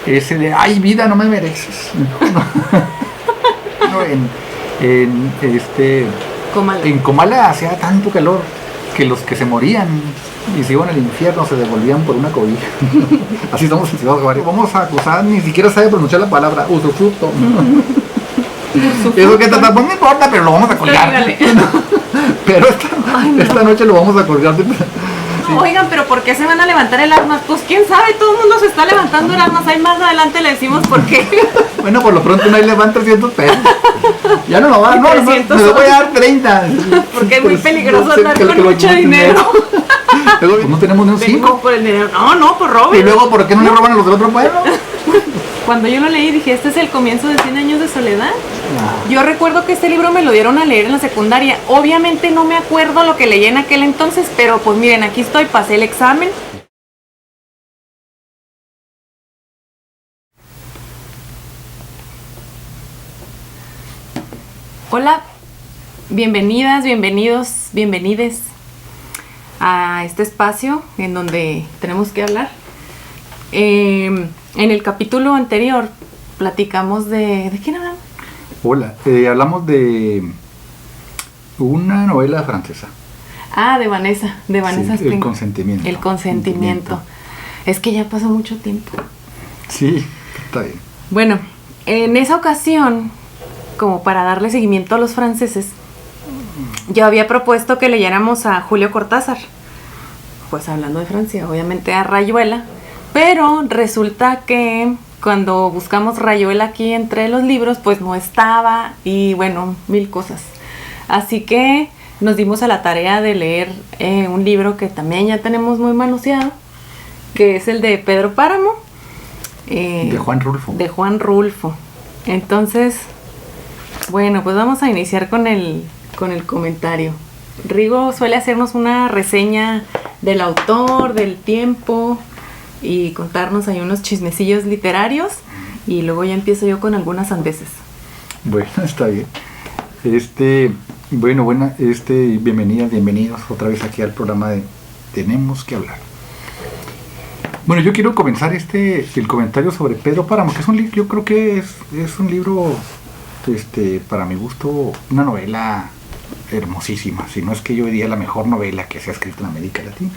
ese de, ay vida, no me mereces. No, Comala. en Comala hacía tanto calor que los que se morían y se iban al infierno se devolvían por una cobija. Así estamos en Ciudad Juárez. Vamos a acusar, ni siquiera sabe pronunciar la palabra usufructo. Eso que pues no importa, pero lo vamos a colgar. Pero esta noche lo vamos a colgar. Sí. Oigan, pero ¿por qué se van a levantar el armas? Pues quién sabe, todo el mundo se está levantando el armas. Ahí más adelante le decimos por qué. Bueno, por lo pronto nadie levanta 300 pesos. Ya no lo va, no, me lo voy a dar 30. Porque es muy peligroso andar con mucho dinero. Luego pues no tenemos ni un 5. Por el dinero. No, por roben. Y luego, ¿por qué no le roban a los del otro pueblo? Cuando yo lo leí dije, este es el comienzo de 100 años de soledad. Yo recuerdo que este libro me lo dieron a leer en la secundaria. Obviamente no me acuerdo lo que leí en aquel entonces, pero pues miren, aquí estoy, pasé el examen. Hola, bienvenidas, bienvenidos, bienvenides a este espacio en donde tenemos que hablar. En el capítulo anterior platicamos ¿de quién hablamos? Hola, hablamos de una novela francesa. Ah, de Vanessa sí, El consentimiento. El consentimiento. Es que ya pasó mucho tiempo. Sí, está bien. Bueno, en esa ocasión, como para darle seguimiento a los franceses, yo había propuesto que leyéramos a Julio Cortázar. Pues hablando de Francia, obviamente a Rayuela. Pero resulta que cuando buscamos Rayuela aquí entre los libros, pues no estaba y bueno, mil cosas. Así que nos dimos a la tarea de leer un libro que también ya tenemos muy manoseado, que es el de Pedro Páramo. De Juan Rulfo. De Juan Rulfo. Entonces, bueno, pues vamos a iniciar con el comentario. Rigo suele hacernos una reseña del autor, del tiempo y contarnos ahí unos chismecillos literarios y luego ya empiezo yo con algunas sandeces. Bueno, está bien. Bienvenidos otra vez aquí al programa de Tenemos que hablar. Bueno, yo quiero comenzar el comentario sobre Pedro Páramo, que es un libro, yo creo que es un libro, para mi gusto, una novela hermosísima, si no es que yo diría la mejor novela que se ha escrito en América Latina.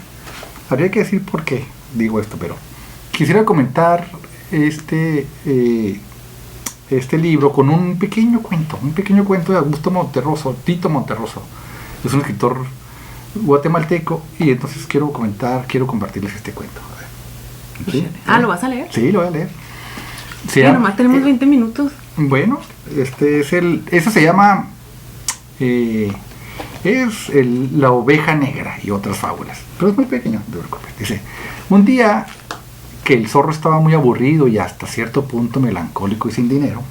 Habría que decir por qué digo esto, pero quisiera comentar este libro con un pequeño cuento de Augusto Monterroso, Tito Monterroso. Es un escritor guatemalteco y entonces quiero compartirles este cuento. A ver. ¿Sí? ¿Lo vas a leer? Sí, lo voy a leer. Sí, nomás tenemos 20 minutos. Bueno, eso se llama La oveja negra y otras fábulas, pero es muy pequeño, no te preocupes. Dice, un día que el zorro estaba muy aburrido y hasta cierto punto melancólico y sin dinero,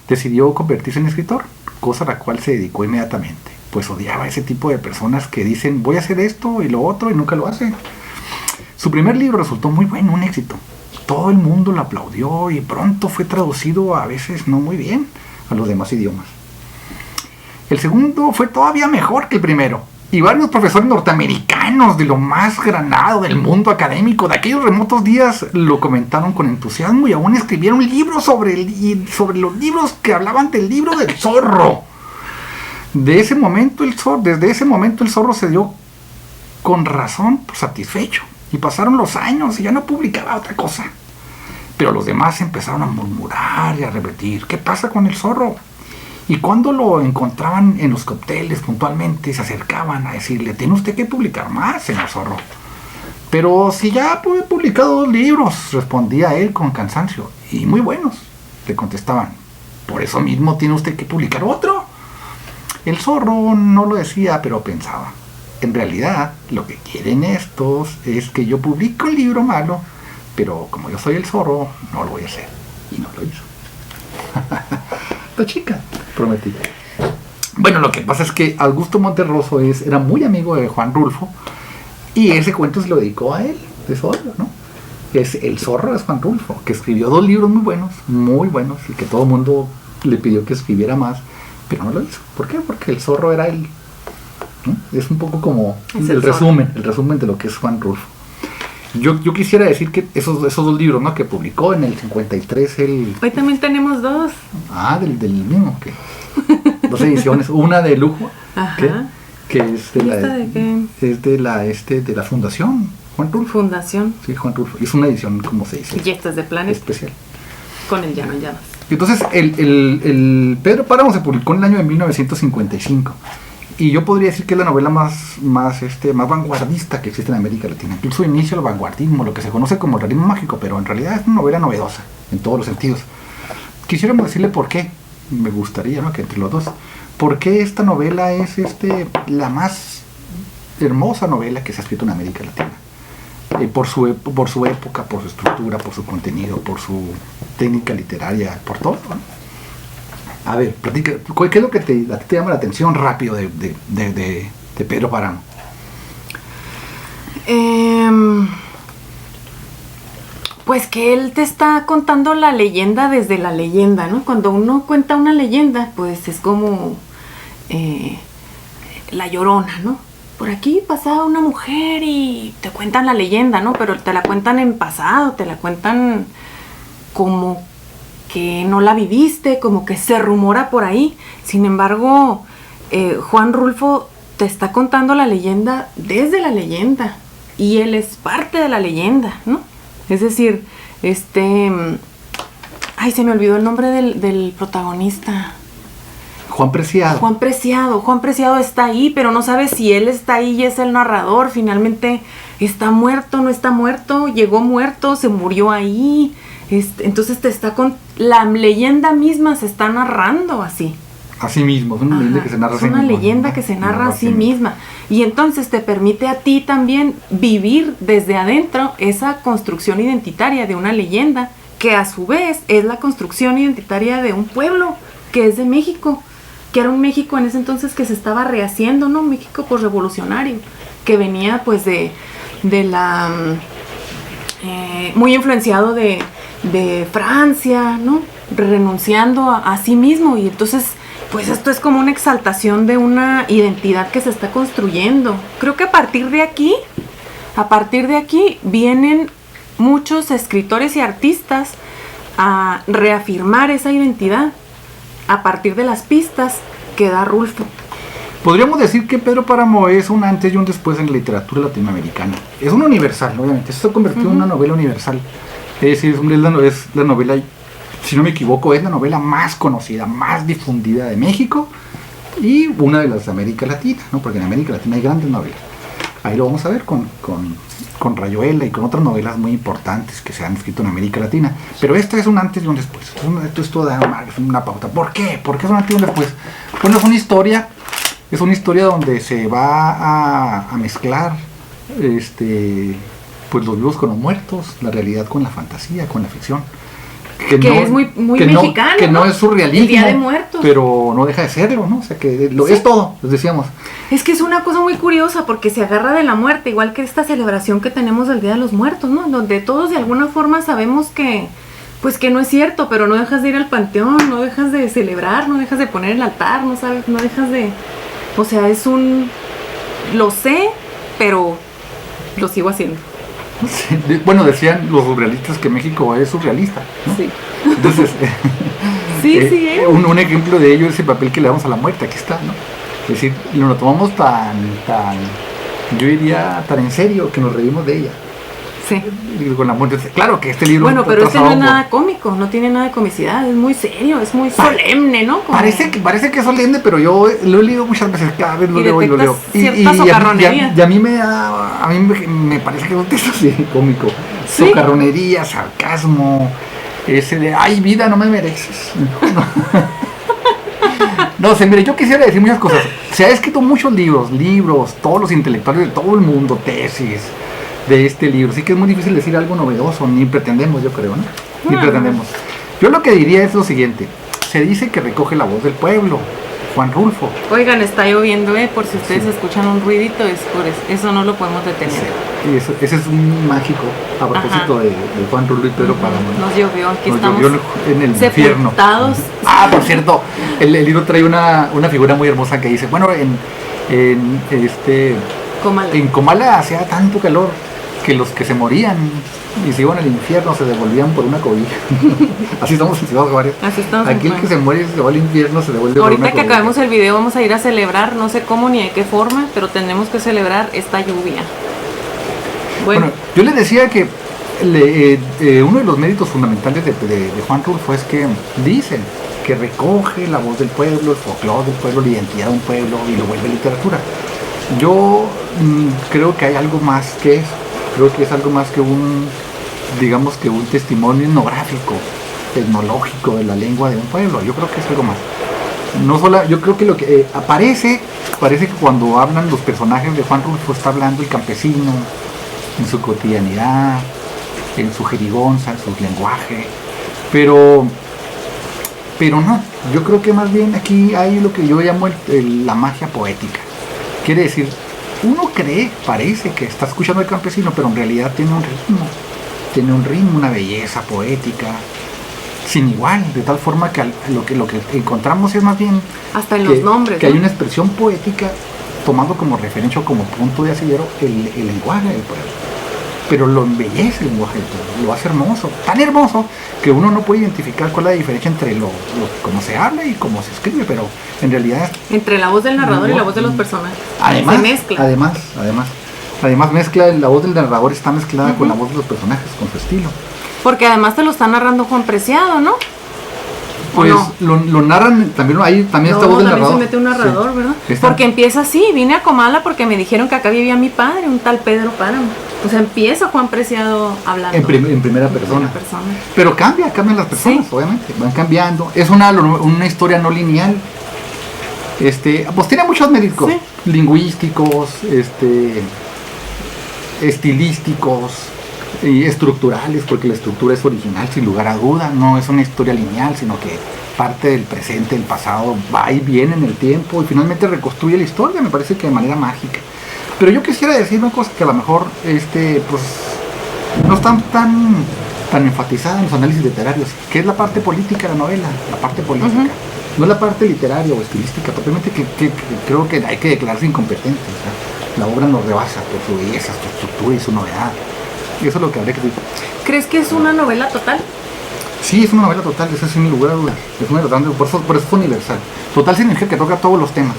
decidió convertirse en escritor, cosa a la cual se dedicó inmediatamente, pues odiaba a ese tipo de personas que dicen voy a hacer esto y lo otro y nunca lo hacen. Su primer libro resultó muy bueno, un éxito. Todo el mundo lo aplaudió y pronto fue traducido, a veces no muy bien, a los demás idiomas. El segundo fue todavía mejor que el primero, y varios profesores norteamericanos de lo más granado del mundo académico de aquellos remotos días lo comentaron con entusiasmo y aún escribieron libros sobre los libros que hablaban del libro del zorro. Desde ese momento el zorro se dio con razón por satisfecho, y pasaron los años y ya no publicaba otra cosa. Pero los demás empezaron a murmurar y a repetir, ¿qué pasa con el zorro? Y cuando lo encontraban en los cócteles puntualmente, se acercaban a decirle, tiene usted que publicar más, señor zorro. Pero si ya he publicado 2 libros, respondía él con cansancio. Y muy buenos, le contestaban. Por eso mismo tiene usted que publicar otro. El zorro no lo decía, pero pensaba. En realidad, lo que quieren estos es que yo publique un libro malo, pero como yo soy el zorro, no lo voy a hacer. Y no lo hizo. La chica, prometí. Bueno, lo que pasa es que Augusto Monterroso era muy amigo de Juan Rulfo, y ese cuento se lo dedicó a él, de zorro, ¿no? Es El zorro de Juan Rulfo, que escribió 2 libros muy buenos, y que todo el mundo le pidió que escribiera más, pero no lo hizo. ¿Por qué? Porque el zorro era él, ¿no? Es un poco como el resumen de lo que es Juan Rulfo. Yo quisiera decir que esos dos libros, ¿no? Que publicó en el 53 el... Hoy también tenemos dos. Del mismo, que... Dos ediciones, una de lujo, Ajá. que es de la... ¿De qué? Es de la Fundación Juan Rulfo. Fundación. Sí, Juan Rulfo. Es una edición, como se dice. Y esta es de Planet. Especial. Con el Llano en Llamas. Entonces, el Pedro Páramo se publicó en el año de 1955. Y yo podría decir que es la novela más vanguardista que existe en América Latina. Incluso inicio el vanguardismo, lo que se conoce como el realismo mágico, pero en realidad es una novela novedosa, en todos los sentidos. Quisiéramos decirle por qué. Me gustaría, ¿no?, que entre los dos. ¿Por qué esta novela es la más hermosa novela que se ha escrito en América Latina? Por su época, por su estructura, por su contenido, por su técnica literaria, por todo, ¿no? A ver, platica, ¿qué es lo que a ti te llama la atención rápido de Pedro Páramo? Pues que él te está contando la leyenda desde la leyenda, ¿no? Cuando uno cuenta una leyenda, pues es como La Llorona, ¿no? Por aquí pasaba una mujer y te cuentan la leyenda, ¿no? Pero te la cuentan en pasado, te la cuentan como que no la viviste, como que se rumora por ahí. Sin embargo, Juan Rulfo te está contando la leyenda desde la leyenda y él es parte de la leyenda, ¿no? Es decir, ay, se me olvidó el nombre del protagonista. Juan Preciado. Juan Preciado está ahí, pero no sabes si él está ahí y es el narrador. Finalmente, ¿está muerto, no está muerto? ¿Llegó muerto, se murió ahí? Entonces la leyenda misma se está narrando así. Así mismo, es una leyenda que se narra así misma. Es una leyenda que se narra a sí misma. Y entonces te permite a ti también vivir desde adentro esa construcción identitaria de una leyenda, que a su vez es la construcción identitaria de un pueblo, que es de México, que era un México en ese entonces que se estaba rehaciendo, ¿no? México posrevolucionario, que venía pues de la... muy influenciado de Francia, ¿no? Renunciando a sí mismo, y entonces pues esto es como una exaltación de una identidad que se está construyendo. Creo que a partir de aquí vienen muchos escritores y artistas a reafirmar esa identidad a partir de las pistas que da Rulfo. Podríamos decir que Pedro Páramo es un antes y un después en la literatura latinoamericana. Es una universal, obviamente. Esto se ha convertido en una novela universal. Es decir, es la novela, si no me equivoco, es la novela más conocida, más difundida de México y una de las de América Latina, ¿no? Porque en América Latina hay grandes novelas. Ahí lo vamos a ver con Rayuela y con otras novelas muy importantes que se han escrito en América Latina. Pero esta es un antes y un después. Esto da una pauta. ¿Por qué? ¿Por qué es un antes y un después? Bueno, es una historia donde se va a mezclar pues los vivos con los muertos, la realidad con la fantasía, con la ficción. Que no, es muy mexicano, que no es surrealismo, el Día de Muertos, pero no deja de serlo, ¿no? O sea, que sí, es todo, les decíamos. Es que es una cosa muy curiosa porque se agarra de la muerte, igual que esta celebración que tenemos del Día de los Muertos, ¿no? Donde todos de alguna forma sabemos que no es cierto, pero no dejas de ir al panteón, no dejas de celebrar, no dejas de poner el altar, no dejas de... O sea, lo sé, pero lo sigo haciendo. Sí, bueno, decían los surrealistas que México es surrealista, ¿no? Sí. Entonces, sí, un ejemplo de ello es el papel que le damos a la muerte, aquí está, ¿no? Es decir, lo tomamos yo diría, tan en serio que nos reímos de ella. Sí. Con la muerte. Claro que este libro... Bueno, pero este no es nada cómico, no tiene nada de comicidad, es muy serio, es muy solemne, ¿no? Como... Parece que es solemne, pero yo lo he leído muchas veces, cada vez lo leo y lo leo. Cierta socarronería. Y a mí me parece que es un texto así, cómico. ¿Sí? Socarronería, sarcasmo, ese de, ay, vida, no me mereces. No sé, mire, yo quisiera decir muchas cosas. Se ha escrito muchos libros, todos los intelectuales de todo el mundo, tesis de este libro, sí que es muy difícil decir algo novedoso, ni pretendemos, yo creo, ¿no? Ni pretendemos. Yo lo que diría es lo siguiente: se dice que recoge la voz del pueblo, Juan Rulfo. Oigan, está lloviendo, por si ustedes escuchan un ruidito, es por eso no lo podemos detener. Sí, ese es un mágico a propósito de Juan Rulfo y Pedro Páramo. Nos llovió, aquí estamos llovió en el infierno. Por cierto, el libro trae una figura muy hermosa que dice, bueno, en Comala hacía tanto calor que los que se morían y se iban al infierno se devolvían por una cobija. Así estamos en Ciudad Juárez. Así estamos. Aquí el que se muere y se va al infierno se devuelve por una Ahorita que cobija. acabemos el video vamos a ir a celebrar, no sé cómo ni de qué forma, pero tenemos que celebrar esta lluvia. Bueno, yo les decía que uno de los méritos fundamentales de Juan Rulfo es que dicen que recoge la voz del pueblo, el folclore del pueblo, la identidad de un pueblo y lo vuelve literatura. Yo creo que hay algo más que eso. Creo que es algo más que un testimonio etnográfico, etnológico de la lengua de un pueblo. Yo creo que es algo más. Yo creo que lo que parece que cuando hablan los personajes de Juan Rulfo está hablando el campesino en su cotidianidad, en su jerigonza, en su lenguaje, pero no, yo creo que más bien aquí hay lo que yo llamo la magia poética. Quiere decir, uno parece que está escuchando al campesino, pero en realidad tiene un ritmo, una belleza poética sin igual, de tal forma que lo que encontramos es más bien hasta en los nombres, que ¿no? hay una expresión poética tomando como referencia o como punto de asidero el lenguaje del pueblo, pero lo embellece el lenguaje del pueblo, lo hace hermoso, tan hermoso que uno no puede identificar cuál es la diferencia entre cómo se habla y cómo se escribe, pero en realidad entre la voz del narrador y la voz de los personajes además, se mezcla. Además mezcla, la voz del narrador está mezclada con la voz de los personajes, con su estilo. Porque además te lo está narrando Juan Preciado, ¿no? Pues no? lo narran, también está voz del narrador. Se mete un narrador, sí, ¿verdad? Está. Porque empieza así, vine a Comala porque me dijeron que acá vivía mi padre, un tal Pedro Páramo. O sea, empieza Juan Preciado hablando. En primera persona. Pero cambian las personas, sí, obviamente, van cambiando. Es una historia no lineal. Pues tiene muchos méritos, sí, lingüísticos, estilísticos y estructurales, porque la estructura es original sin lugar a duda, no es una historia lineal, sino que parte del presente, del pasado, va y viene en el tiempo y finalmente reconstruye la historia, me parece que de manera mágica. Pero yo quisiera decir una cosa que a lo mejor pues no están tan enfatizada en los análisis literarios, que es la parte política de la novela, la parte política, no la parte literaria o estilística, propiamente que creo que hay que declararse incompetente. O sea, la obra nos rebasa por su belleza, su estructura y su novedad. Y eso es lo que habría que decir. ¿Crees que es una novela total? Sí, es una novela total, eso sin lugar a dudas. Es una novela total, por eso es universal. Total significa que toca todos los temas.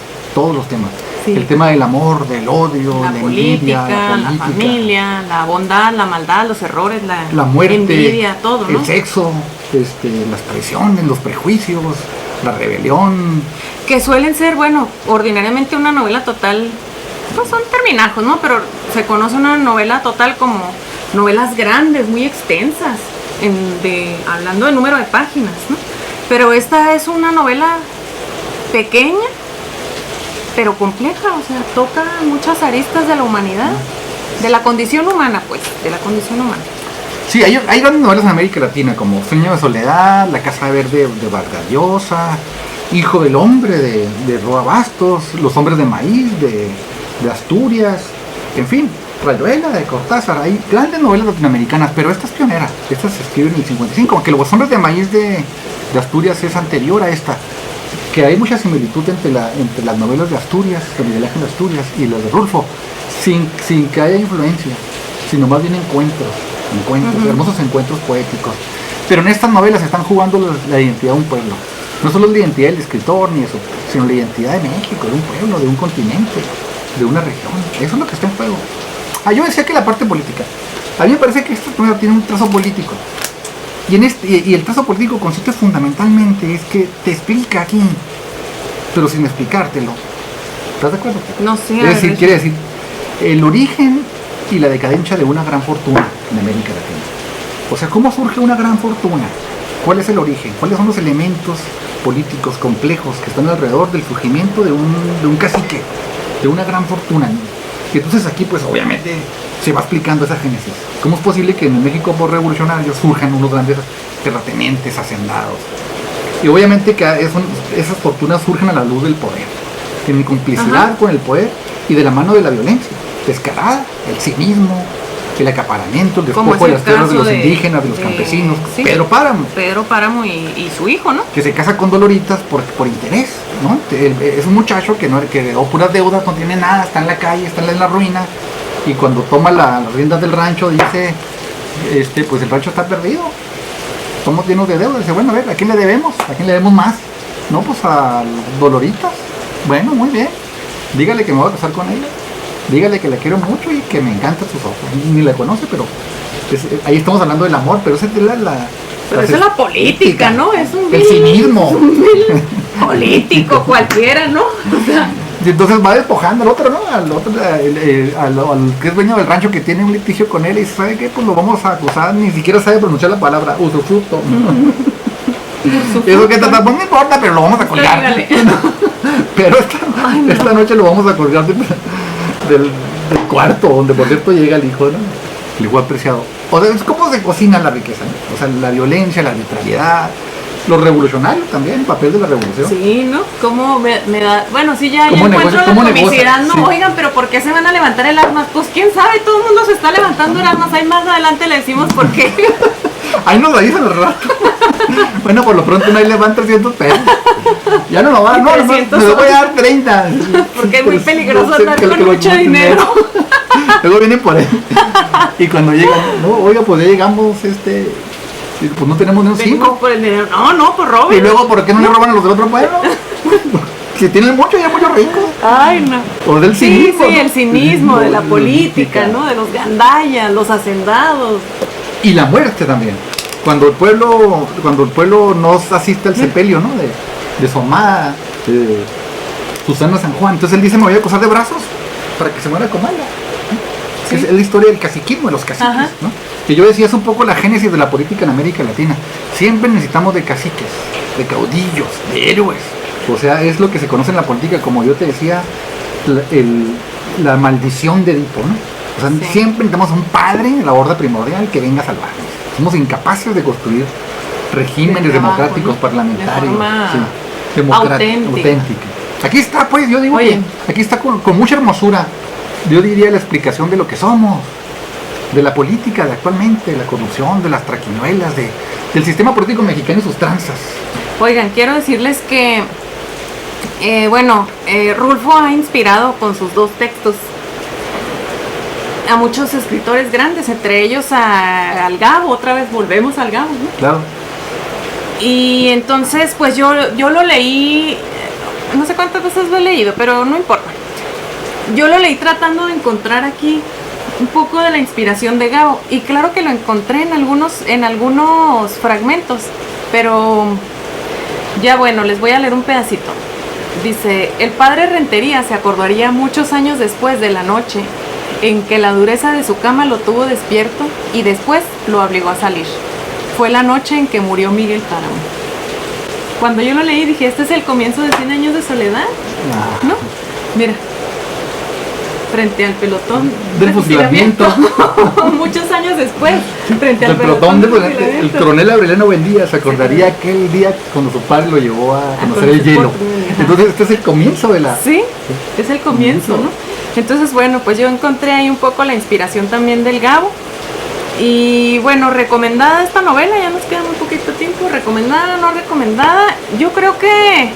Sí. El tema del amor, del odio, la política, la familia, la bondad, la maldad, los errores, la muerte, envidia, todo, ¿no? El sexo, las traiciones, los prejuicios, la rebelión. Que suelen ser, ordinariamente una novela total, pues son terminajos, ¿no? Pero se conoce una novela total como novelas grandes, muy extensas, hablando de número de páginas, ¿no? Pero esta es una novela pequeña, pero compleja, o sea, toca muchas aristas de la humanidad, de la condición humana, de la condición humana. Sí, hay grandes novelas en América Latina, como Sueño de Soledad, La Casa Verde de Vargas Llosa, Hijo del Hombre de Roa Bastos, Los Hombres de Maíz de Asturias, en fin, Rayuela de Cortázar. Hay grandes novelas latinoamericanas, pero esta es pionera, esta se escribe en el 55, aunque Los Hombres de Maíz de Asturias es anterior a esta, que hay mucha similitud entre las novelas de Asturias, de Miguel Ángel Asturias y las de Rulfo, sin que haya influencia, sino más bien encuentros, hermosos encuentros poéticos. Pero en estas novelas están jugando la identidad de un pueblo, no solo la identidad del escritor ni eso, sino la identidad de México, de un pueblo, de un continente, de una región. Eso es lo que está en juego. Yo decía que la parte política, a mí me parece que esta novela tiene un trazo político. Y el trazo político consiste fundamentalmente es que te explica aquí, pero sin explicártelo. ¿Estás de acuerdo? No sé. Quiere decir el origen y la decadencia de una gran fortuna en América Latina. O sea, ¿cómo surge una gran fortuna? ¿Cuál es el origen? ¿Cuáles son los elementos políticos complejos que están alrededor del surgimiento de un cacique, de una gran fortuna? Y entonces aquí, pues obviamente, se va explicando esa génesis. ¿Cómo es posible que en el México revolucionario surjan unos grandes terratenientes, hacendados? Y obviamente que esas fortunas surgen a la luz del poder, en complicidad con el poder y de la mano de la violencia descarada, el cinismo, el acaparamiento, el despojo de las tierras de los indígenas, de los campesinos. Sí, Pedro Páramo y su hijo, ¿no? Que se casa con Doloritas por interés, ¿no? Es un muchacho que heredó puras deudas, no tiene nada, está en la calle, está en la ruina, y cuando toma las riendas del rancho dice, pues el rancho está perdido, somos llenos de deudas. Dice, bueno, a ver, ¿a quién le debemos? ¿A quién le debemos más? No, pues a Doloritas. Bueno, muy bien, dígale que me voy a casar con ella, dígale que la quiero mucho y que me encantan sus ojos. Ni la conoce, pero ahí estamos hablando del amor, pero esa es pero eso es la política, ¿no? Es el cinismo. Político cualquiera, ¿no? O sea, y entonces va despojando al otro, ¿no? Al que es dueño del rancho, que tiene un litigio con él, y dice, ¿sabe qué? Pues lo vamos a acusar, ni siquiera sabe pronunciar la palabra usufructo. Eso que pues no importa, pero lo vamos a colgar. Pero esta noche lo vamos a colgar del cuarto, donde por cierto llega el hijo, ¿no? El hijo apreciado. O sea, es cómo se cocina la riqueza, ¿no? O sea, la violencia, la arbitrariedad, los revolucionarios también, el papel de la revolución. Sí, ¿no? ¿Cómo me da? Bueno, sí, ya encuentro la comicidad, ¿no? Sí. Oigan, pero ¿por qué se van a levantar el armas? Pues quién sabe, todo el mundo se está levantando el armas. Ahí más adelante le decimos por qué. Ahí nos lo dicen al rato. Bueno, por lo pronto no hay levanta 300 pesos. Ya no lo va, no, me voy a dar 30. Porque es muy peligroso andar con mucho dinero. Luego vienen por él. Y cuando llegan, no, oiga, pues ya llegamos, pues no tenemos ni un 5. Por el dinero. No, pues roben. Y luego, ¿por qué no le roban a los del otro pueblo? Si tienen mucho, ya hay muchos ricos. Ay, no. O del cinismo. Sí, ¿no? El cinismo de la política, ¿no? De los gandallas, los hacendados. Y la muerte también. Cuando el pueblo no asiste al sepelio, ¿no? De su amada, Susana San Juan. Entonces él dice, me voy a acosar de brazos para que se muera Comala. ¿Sí? Es la historia del caciquismo, de los caciques, ¿no? Que yo decía, es un poco la génesis de la política en América Latina. Siempre necesitamos de caciques, de caudillos, de héroes. O sea, es lo que se conoce en la política, como yo te decía, la maldición de Edipo, ¿no? O sea, siempre necesitamos un padre, la horda primordial, que venga a salvarnos. Somos incapaces de construir regímenes democráticos, parlamentarios, auténtica. Aquí está, pues, yo digo que aquí está con mucha hermosura, yo diría, la explicación de lo que somos, de la política de actualmente, de la corrupción, de las traquiñuelas, del sistema político mexicano y sus tranzas. Oigan, quiero decirles que, Rulfo ha inspirado con sus 2 textos a muchos escritores grandes, entre ellos al Gabo. Otra vez volvemos al Gabo, ¿no? Claro. Y entonces, pues yo lo leí, no sé cuántas veces lo he leído, pero no importa. Yo lo leí tratando de encontrar aquí un poco de la inspiración de Gabo, y claro que lo encontré en algunos fragmentos, pero ya bueno, les voy a leer un pedacito. Dice, el padre Rentería se acordaría muchos años después de la noche en que la dureza de su cama lo tuvo despierto y después lo obligó a salir. Fue la noche en que murió Miguel Páramo. Cuando yo lo leí dije, este es el comienzo de 100 años de soledad, ¿no? Mira, frente al pelotón del fusilamiento. Muchos años después, frente al pelotón el coronel Aureliano Buendía se acordaría aquel día cuando su padre lo llevó a conocer el hielo. Entonces este es el comienzo de la... Sí, es el comienzo, ¿no? Entonces, bueno, pues yo encontré ahí un poco la inspiración también del Gabo. Y bueno, recomendada esta novela, ya nos queda muy poquito tiempo. Recomendada, no recomendada. Yo creo que,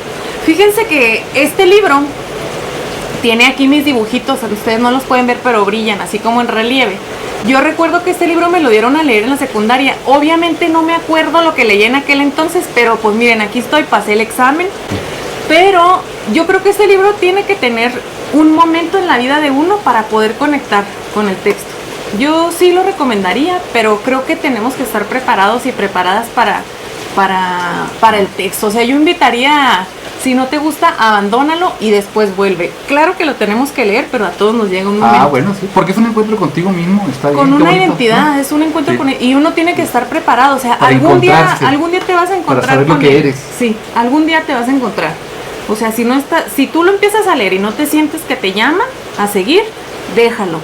fíjense que este libro tiene aquí mis dibujitos, ustedes no los pueden ver, pero brillan así como en relieve. Yo recuerdo que este libro me lo dieron a leer en la secundaria. Obviamente no me acuerdo lo que leí en aquel entonces, pero pues miren, aquí estoy, pasé el examen. Pero yo creo que este libro tiene que tener un momento en la vida de uno para poder conectar con el texto. Yo sí lo recomendaría, pero creo que tenemos que estar preparados y preparadas para el texto. O sea, yo invitaría, si no te gusta, abandónalo y después vuelve. Claro que lo tenemos que leer, pero a todos nos llega un momento. Ah, bueno, sí, porque es un encuentro contigo mismo, está bien. Con una identidad, ¿no? Es un encuentro con... Y uno tiene que estar preparado, o sea, algún día te vas a encontrar para saber con lo que eres. Sí, algún día te vas a encontrar. O sea, si tú lo empiezas a leer y no te sientes que te llama a seguir, déjalo.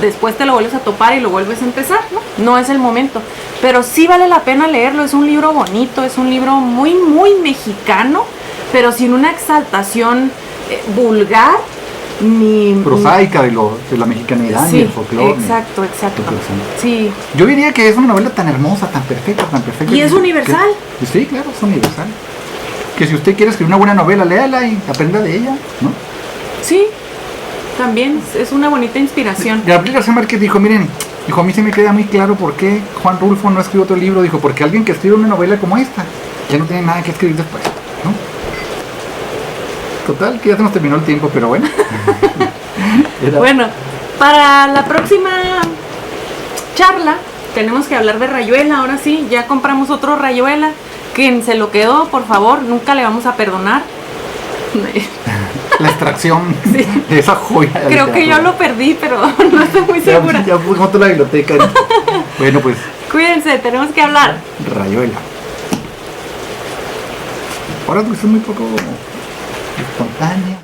Después te lo vuelves a topar y lo vuelves a empezar, ¿no? No es el momento. Pero sí vale la pena leerlo. Es un libro bonito, es un libro muy, muy mexicano, pero sin una exaltación vulgar ni prosaica de la mexicanidad, sí, ni el folclore. Exacto. Sí. Yo diría que es una novela tan hermosa, tan perfecta. Y es universal. Sí, claro, es universal. Que si usted quiere escribir una buena novela, léala y aprenda de ella, ¿no? Sí. También es una bonita inspiración. Gabriel García Márquez dijo, miren, dijo, a mí se me queda muy claro por qué Juan Rulfo no escribió otro libro. Dijo, porque alguien que escribe una novela como esta ya no tiene nada que escribir después, ¿no? Total, que ya se nos terminó el tiempo, pero bueno. Bueno, para la próxima charla tenemos que hablar de Rayuela. Ahora sí, ya compramos otro Rayuela. Quien se lo quedó, por favor, nunca le vamos a perdonar. La extracción de esa joya de Creo que yo lo perdí, pero no estoy muy segura. Ya fuimos a la biblioteca. Bueno, pues. Cuídense, tenemos que hablar. Rayuela. Ahora tú estás muy poco espontánea.